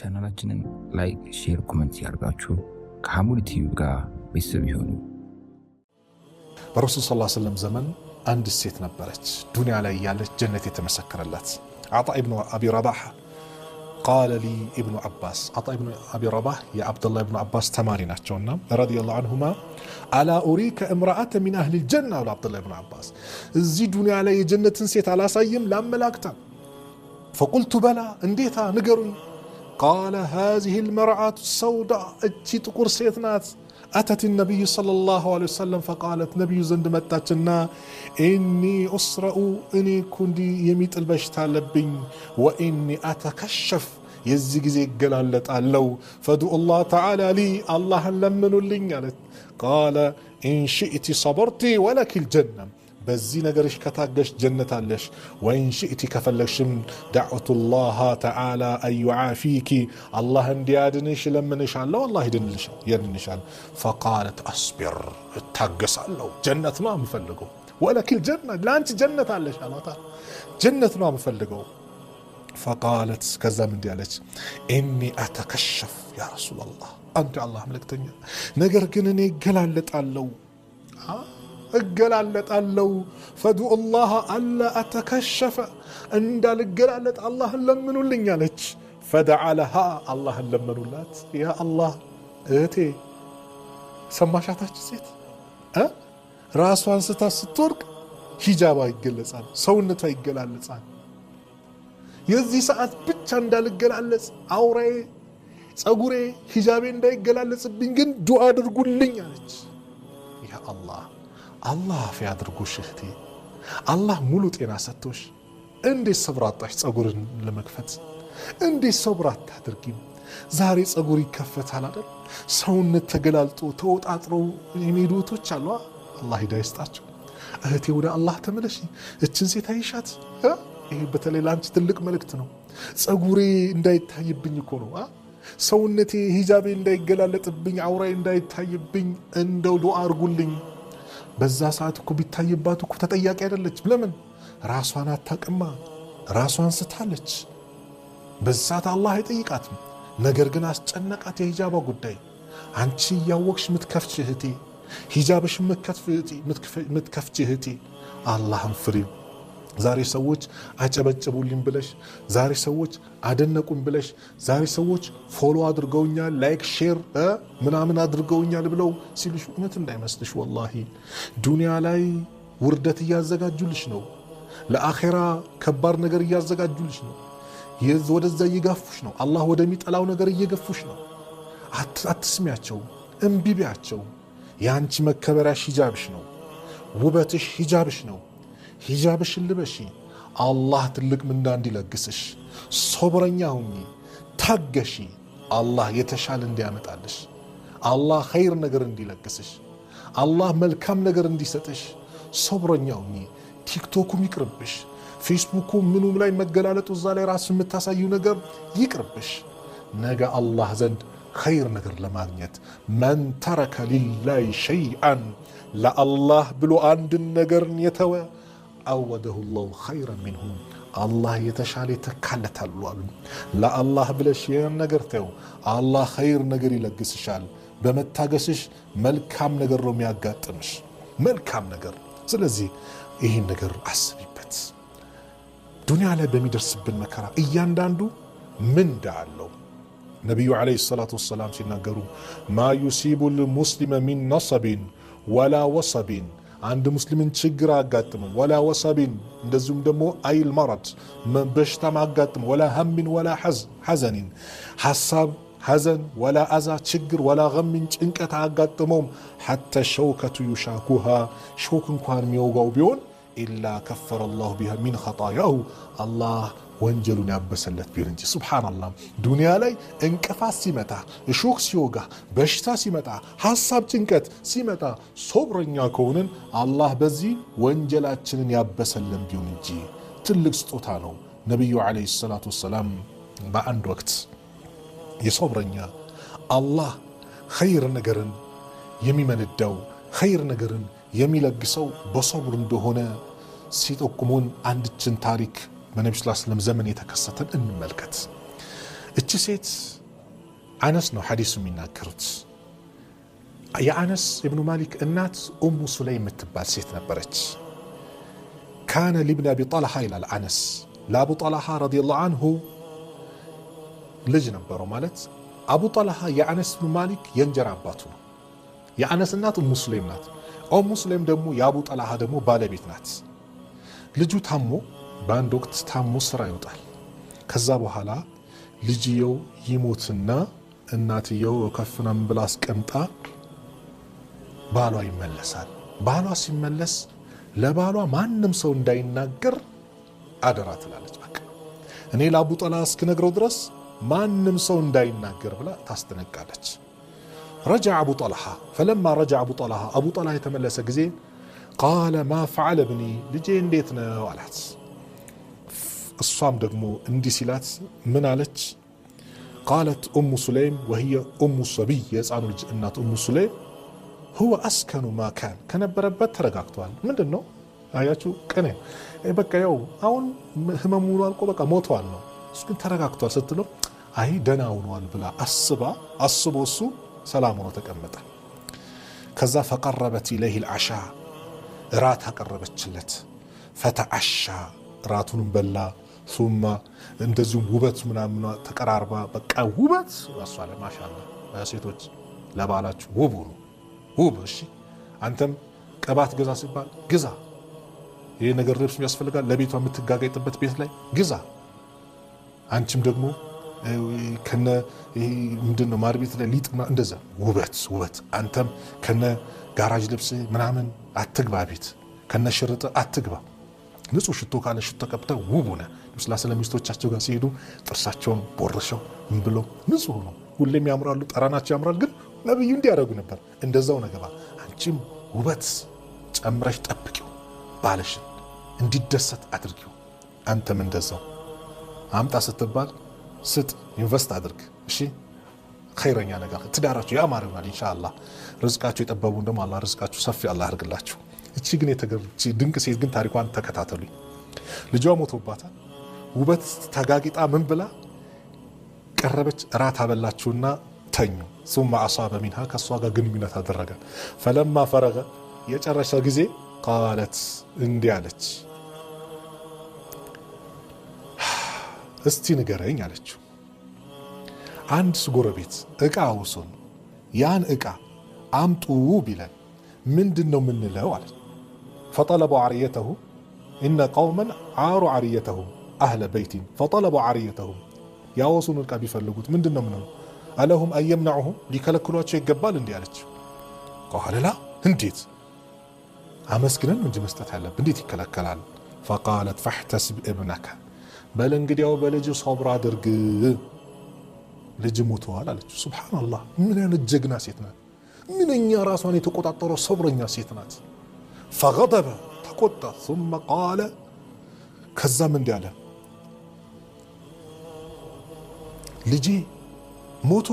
ቻናላችንን ላይክ፣ ሼር፣ ኮሜንት ያርጋችሁ ከሐሙድ ቲቪ ጋር ቤተሰብ ይሁኑ። በረሱል ሰለላሁ ዐለይሂ ወሰለም ዘመን አንድ ሴት ነበረች ዱንያ ላይ ያለች ጀነት የተመሰከረላት አጣ ኢብኑ አቢ ረባህ ቃለ ሊ ኢብኑ አባስ አጣ ኢብኑ አቢ ረባህ የአብዱላህ ኢብኑ አባስ ተማሪ ናቸውና ረዲየላሁ ዐንሁማ አላ ኡሪከ እምራአተ ሚን አህሊል ጀና አሉ አብዱላህ ኢብኑ አባስ እዚህ ዱንያ ላይ የጀነትን ሴት አላሳይም ላመላክታ ፈቁልቱ በላ እንዴታ ንገሩኝ ቃለ ሃዚሂል መርዓቱ ሰውዳ እቺ ጥቁር ሴት ናት أتت النبي صلى الله عليه وسلم فقالت نبي زند متاتنا إني أسرأ إني كندي يميت البشتة لبين وإني أتكشف يزيق زيق قلالت اللو فدو الله تعالى لي الله لمنوا لي قال إن شئت صبرتي ولك الجنة بزي نقرش كتاقش جنة اللش وإن شئت كفلشم دعوت الله تعالى أن يعافيك الله انديادنش لمنش الله والله يدنش فقالت أصبر تاقس الله جنة ما مفلقه ولك الجنة لا أنت جنة اللش الله تعالى جنة ما مفلقه فقالت كذا من ديالك إني أتكشف يا رسول الله أنت الله ملكتني نقر كنني قلالت الله እገላለጥ አለው ፈዱ الله الا اتكشف እንዳል እገላለጥ الله ለምኑልኝ አለች فدعا لها الله ለምኑላት ያ الله እህቴ ሰማሻታች ሴት ራሷን ስትወርቅ ሂጃባ ይገለጻል ሰውነቷ ይገላለጻል የዚህ ሰዓት ብቻ እንዳልገላለጽ አውራዬ ጸጉሬ ሂጃቤ እንዳይገላለጽብኝ ግን ዱዓ አድርጉልኝ አለች ያ الله الله في አድርጎሽ እህቴ الله ሙሉ ጤና ሰጥቶሽ እንዴት ሰብር አጣሽ ጸጉርን ለመክፈት እንዴት ሰብር አታድርጊም ዛሬ ጸጉር ይከፈታል አይደል ሰውነት ተገላልጦ ተወጣጥሮ የሚሄዱቶች አሉ አላህ ሂዳያ ይስጣቸው እህቴ ወደ አላህ ተመለሺ እችን ሴት አይሻት ይሄ በተለይ ላንቺ ትልቅ መልእክት ነው ጸጉሬ እንዳይታይብኝ እኮ ነው ሰውነቴ ሂጃቤ እንዳይገላለጥብኝ አውራዬ እንዳይታይብኝ እንደው ዱዓ አድርጉልኝ በዛ ሰዓት እኮ ቢታይባት እኮ ተጠያቂ አይደለች ለምን ራሷን አታቅማ ራሷን ስታለች በዛት አላህ ይጠይቃት ነገር ግን አስጨነቃት የሂጃባ ጉዳይ አንቺ ያወቅሽ ምትከፍች እህቴ ሂጃብሽ ምትከፍች እህቴ አላህን ፍሪ ዛሬ ሰዎች አጨበጨቡልኝ ብለሽ ዛሬ ሰዎች አደነቁኝ ብለሽ ዛሬ ሰዎች ፎሎ አድርገውኛል ላይክ ሼር ምናምን አድርገውኛል ብለው ሲልሽ እውነት እንዳይመስልሽ ወላሂ ዱንያ ላይ ውርደት እያዘጋጁልሽ ነው ለአኺራ ከባድ ነገር እያዘጋጁልሽ ነው ወደዛ እየጋፉሽ ነው አላህ ወደሚጠላው ነገር እየገፉሽ ነው አትስሚያቸው እምቢ ቢያቸው ያንቺ መከበሪያሽ ሂጃብሽ ነው ውበትሽ ሂጃብሽ ነው ሂጃብሽን ልበሺ አላህ ትልቅ ምንዳ እንዲለግስሽ ሶብረኛ ሁኚ ታገሺ አላህ የተሻለ እንዲያመጣልሽ አላህ ኸይር ነገር እንዲለግስሽ አላህ መልካም ነገር እንዲሰጥሽ ሶብረኛ ሁኚ ቲክቶኩም ይቅርብሽ ፌስቡኩ ምኑም ላይ መገላለጡ እዛ ላይ ራስ የምታሳዩ ነገር ይቅርብሽ ነገ አላህ ዘንድ ኸይር ነገር ለማግኘት መን ተረከ ሊላሂ ሸይአን ለአላህ ብሎ አንድን ነገርን የተወ አወደሁ الله خيرا منه الله የተሻለ ተካለታል አሉ ለአላህ ብለሽ ይሄን ነገር ተው አላህ ኸይር ነገር ይለግስሻል በመታገስሽ መልካም ነገር ነው የሚያጋጥምሽ መልካም ነገር ስለዚህ ይሄን ነገር አስቢበት ዱንያ ላይ በሚደርስብን መከራ እያንዳንዱ ምን ዳለው ነብዩ አለይሂ ሰላቱ ወሰለም ሲናገሩ ማ يصيب المسلم من نصب ولا وصب عند مسلمين ችግር አጋጥመው ወላ ወሰብን እንደዚሁም ደግሞ አይል መረድ በሽታ ማጋጥም ወላ هم ولا حزن ሐሳብ ሐዘን ወላ አዛ ችግር ወላ غم ጭንቀት አጋጥመው حتى شوكة يشاكها ሾክ እንኳን የሚወጋው ቢሆን إلا كفر الله بها من خطاياه الله ወንጀሉን ያበሰለት ቢሆን እንጂ ሱብሃንአላህ ዱንያ ላይ እንቅፋት ሲመጣ እሾክ ሲወጋ በሽታ ሲመጣ ሐሳብ ጭንቀት ሲመጣ ሶብረኛ ከሆነን አላህ በዚህ ወንጀላችንን ያበሰለን ቢሆን እንጂ ትልቅ ስጦታ ነው ነብዩ አለይሂ ሰላቱ ወሰለም በአንድ ወቅት የሶብረኛ አላህ ኸይር ነገርን የሚመነዳው ኸይር ነገርን የሚለግሰው በሶብር እንደሆነ ሲጠቁሙን አንድችን ታሪክ በነብዩ ሰለላሁ ዐለይሂ ወሰለም ዘመን የተከሰተን እንመልከት እቺ ሴት አነስ ነው ሐዲሱ የሚናገሩት። የአነስ ኢብኑ ማሊክ እናት ኡሙ ሱለይም የምትባል ሴት ነበረች። ካነ ሊብን አቢ ጠልሃ ይላል አነስ ለአቡ ጠልሃ ረዲየላሁ አንሁ ልጅ ነበረው። ማለት አቡ ጠልሃ የአነስ ኢብኑ ማሊክ የእንጀራ አባቱ ነው። የአነስ እናት ኡሙ ሱለይም ናት። ኡሙ ሱለይም ደግሞ የአቡ ጠልሃ ደግሞ ባለቤት ናት። ልጁ ታሞ በአንድ ወቅት ታሞ ስራ ይወጣል። ከዛ በኋላ ልጅየው ይሞትና እናትየው ከፍናም ብላ አስቀምጣ ባሏ ይመለሳል። ባሏ ሲመለስ ለባሏ ማንም ሰው እንዳይናገር አደራ ትላለች። በቃ እኔ ለአቡ ጠልሃ እስክነግረው ድረስ ማንም ሰው እንዳይናገር ብላ ታስጠነቃለች። ረጃ አቡ ጠልሃ ፈለማ ረጃ አቡ ጠልሃ የተመለሰ ጊዜ ቃለ ማ ፈዓለ ብኒ ልጄ እንዴት ነው አላት። እሷም ደግሞ እንዲህ ሲላት ምን አለች? ቃለት ኡሙ ሱለይም ወህየ ኡሙ ሰቢይ የሕፃኑ ልጅ እናት ኡሙ ሱለይም ሁወ አስከኑ ማካን ከነበረበት ተረጋግቷል። ምንድን ነው አያችሁ ቅኔ በቃ ያው አሁን ህመሙ አልቆ በቃ ሞቷል ነው እሱ ግን ተረጋግቷል ስትለው አይ ደህና ሆኗል ብላ አስቦ እሱ ሰላም ሆኖ ተቀመጠ። ከዛ ፈቀረበት ኢለይሂ አልዓሻ እራት አቀረበችለት። ፈተዓሻ እራቱንም በላ። ሱማ እንደዚሁም ውበት ምናምን ተቀራርባ በቃ ውበት ዋሷለ ማሻአላ ሴቶች ለባላችሁ ውብ ነው ውብ። እሺ አንተም ቅባት ግዛ ሲባል ግዛ። ይሄ ነገር ልብስ ያስፈልጋል ለቤቷ የምትጋጋይጥበት ቤት ላይ ግዛ። አንቺም ደግሞ ከነ ምንድነው ማር ቤት ላይ ሊጥና እንደዛ ውበት። አንተም ከነ ጋራጅ ልብስ ምናምን አትግባ፣ ቤት ከነ ሽርጥ አትግባ። ንጹህ ሽቶ ካለ ሽቶ ቀብተው ውብ ሆነ ለሚስቶቻቸው ጋር ሲሄዱ ጥርሳቸውን ቦርሸው ምን ብለው ንጹህ ነው ሁሌም ያምራሉ፣ ጠራናቸው ያምራል። ግን ነብዩ እንዲያደርጉ ነበር። እንደዛው ነገባ አንቺም ውበት ጨምረሽ ጠብቂው፣ ባለሽን እንዲደሰት አድርጊው። አንተም እንደዛው አምጣ ስትባል ስጥ፣ ኢንቨስት አድርግ። እሺ ኸይረኛ ነገር ትዳራችሁ ያማረ ይሆናል ኢንሻአላህ። ርዝቃችሁ የጠበቡ እንደማ አላህ ርዝቃችሁ ሰፊ አላህ ያርግላችሁ። እቺ ግን የተገረመች ድንቅ ሴት ግን ታሪኳን ተከታተሉኝ። ልጇ ሞቶባታል። ውበት ተጋጊጣ ምን ብላ ቀረበች። እራት አበላችሁና ተኙ። ثم أصاب منها ከሷ ጋር ግንኙነት አደረገ። فلما فرغ የጨረሰ ጊዜ قالت እንዲህ አለች፣ እስቲ ንገረኝ አለችው። አንድ ጎረቤት እቃ አውሶን ያን እቃ አምጡ ቢለን ምንድነው ምንለው አለ። فطلبوا عريته إن قوما عاروا عريته أهل بيت فطلبوا عريته ያወሱን እቃ ቢፈልጉት ምንድነው ምነው አለሁም አየምናሁም ሊከለክሏቸው ይገባል እንዴ አለች። قال لا እንዴት አመስግነን እንጂ መስጠት ያለብን እንዴት ይከለከላል? فقالت فاحتسب ابنك በል እንግዲያው በልጅ ሶብር አድርግ ልጅ ሞቷል አለች። ሱብሃንአላህ ምን አይነት ጀግና ሴት ናት! ምንኛ ራሷን የተቆጣጠረው ሶብረኛ ሴት ናት። فغضب ተቆጣ። ثم قال ከዛም እንዲህ አለ፣ ልጄ ሞቶ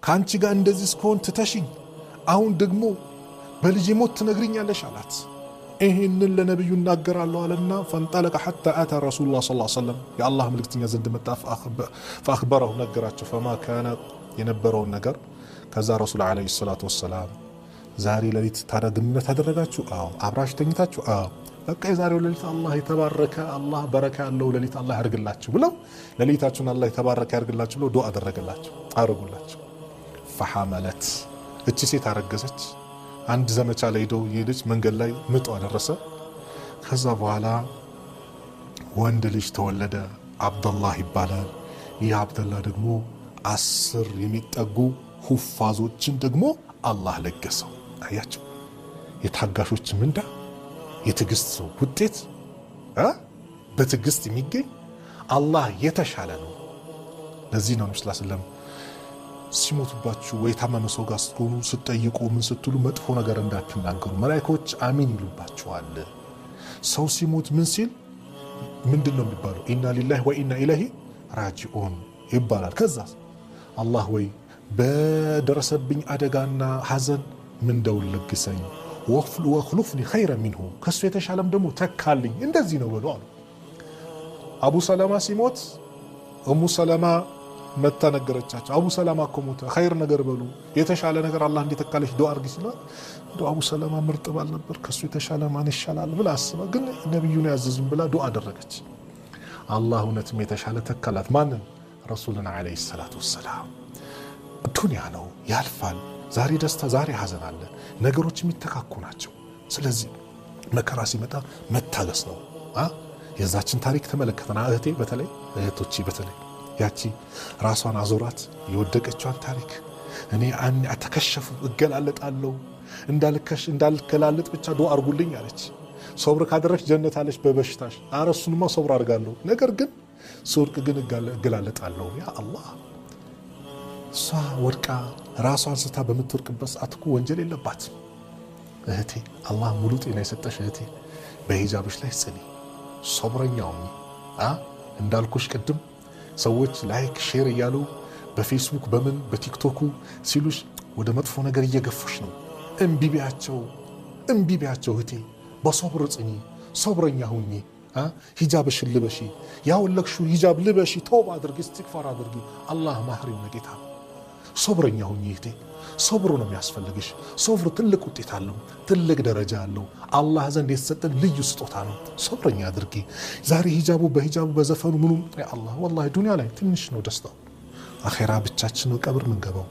ከአንቺ ጋር እንደዚህ እስከሆን ትተሽኝ አሁን ደግሞ በልጄ ሞት ትነግሪኛለሽ አላት። ይህንን ለነቢዩ እናገራለሁ አለና ፈንጠለቀ ሐታ አታ ረሱሉላህ ሰለላሁ ዐለይሂ ወሰለም የአላህ መልእክተኛ ዘንድ መጣ። ፈአኽበረሁ ነገራቸው። ፈማ ካነ የነበረውን ነገር ከዛ ረሱል ዐለይሂ ሰላቱ ወሰላም ዛሬ ሌሊት ታዲያ ግንኙነት አደረጋችሁ? አዎ። አብራችሁ ተኝታችሁ? አዎ። በቃ የዛሬው ሌሊት አላህ የተባረከ አላህ በረካ ያለው ሌሊት አላህ ያርግላችሁ ብለው ሌሊታችሁን አላህ የተባረከ ያርግላችሁ ብለው ዱዓ አደረገላችሁ አረጉላችሁ። ፈሐመለት እቺ ሴት አረገዘች። አንድ ዘመቻ ላይ ሄደው የልጅ መንገድ ላይ ምጧ ደረሰ። ከዛ በኋላ ወንድ ልጅ ተወለደ። አብደላህ ይባላል። ይህ አብደላህ ደግሞ 10 የሚጠጉ ሁፋዞችን ደግሞ አላህ ለገሰው። አያቸው የታጋሾች ምንዳ የትዕግስት ውጤት በትዕግስት የሚገኝ አላህ የተሻለ ነው። ለዚህ ነው ነብዩ ሰለላሁ ዐለይሂ ወሰለም ሲሞቱባችሁ ወይ ታመመ ሰው ጋር ስትሆኑ ስትጠይቁ ምን ስትሉ መጥፎ ነገር እንዳትናገሩ፣ መላእክቶች አሚን ይሉባችኋል። ሰው ሲሞት ምን ሲል ምንድነው የሚባለው? ኢና ሊላሂ ወኢና ኢለይሂ ራጂኡን ይባላል። ከዛ አላህ ወይ በደረሰብኝ አደጋና ሐዘን ምንደውን ለግሰኝ፣ ወኽሉፍኒ ኸይረን ሚንሁ ከሱ የተሻለም ደግሞ ተካልኝ፣ እንደዚህ ነው በሉ አሉ። አቡ ሰለማ ሲሞት ኡሙ ሰለማ መታ ነገረቻቸው። አቡ ሰላማ እኮ ሞተ፣ ኸይር ነገር በሉ፣ የተሻለ ነገር አላህ እንዲተካለሽ ዱዓ አድርጊ ሲሏት እንደው አቡ ሰላማ ምርጥ ባል ነበር፣ ከሱ የተሻለ ማን ይሻላል ብላ አስባ፣ ግን ነብዩን ያዘዙን ብላ ዱዓ አደረገች። አላህ እውነትም የተሻለ ተካላት። ማንን? ረሱልን ዓለይሂ ሰላቱ ወሰላም። ዱንያ ነው ያልፋል። ዛሬ ደስታ፣ ዛሬ ሐዘን አለ። ነገሮች የሚተካኩ ናቸው። ስለዚህ መከራ ሲመጣ መታገስ ነው። የዛችን ታሪክ ተመለከተና እህቴ፣ በተለይ እህቶቼ፣ በተለይ ያቺ ራሷን አዞራት የወደቀችዋን ታሪክ እኔ አተከሸፉ እገላለጣለሁ እንዳልከላለጥ ብቻ ዱዓ አድርጉልኝ አለች። ሶብር ካደረች ጀነት አለች በበሽታሽ። ኧረ እሱንማ ሶብር አድርጋለሁ፣ ነገር ግን ስወድቅ ግን እገላለጣለሁ። ያ አላህ፣ እሷ ወድቃ ራሷን ስታ በምትወድቅበት ሰዓት እኮ ወንጀል የለባትም። እህቴ፣ አላህ ሙሉ ጤና የሰጠሽ እህቴ፣ በሂጃብሽ ላይ ጽኒ፣ ሶብረኛውም እንዳልኩሽ ቅድም ሰዎች ላይክ ሼር እያሉ በፌስቡክ በምን በቲክቶኩ ሲሉሽ ወደ መጥፎ ነገር እየገፉሽ ነው። እምቢ ቢያቸው እህቴ፣ በሶብር ጽኚ፣ ሶብረኛ ሁኚ። ሂጃብሽን ልበሺ፣ ያወለቅሽው ሂጃብ ልበሺ፣ ተውባ አድርጊ፣ እስትግፋር አድርጊ። አላህ ማህሪው ጌታ። ሶብረኛ ሁኚ እህቴ፣ ሶብሩ ነው የሚያስፈልግሽ። ሶብሩ ትልቅ ውጤት አለው፣ ትልቅ ደረጃ አለው። አላህ ዘንድ የተሰጠን ልዩ ስጦታ ነው። ሶብረኛ አድርጊ። ዛሬ በሂጃቡ በዘፈኑ ምኑ አላህ ወላሂ ዱንያ ላይ ትንሽ ነው ደስታው፣ አኼራ ብቻችን ነው ቀብር ምንገባው።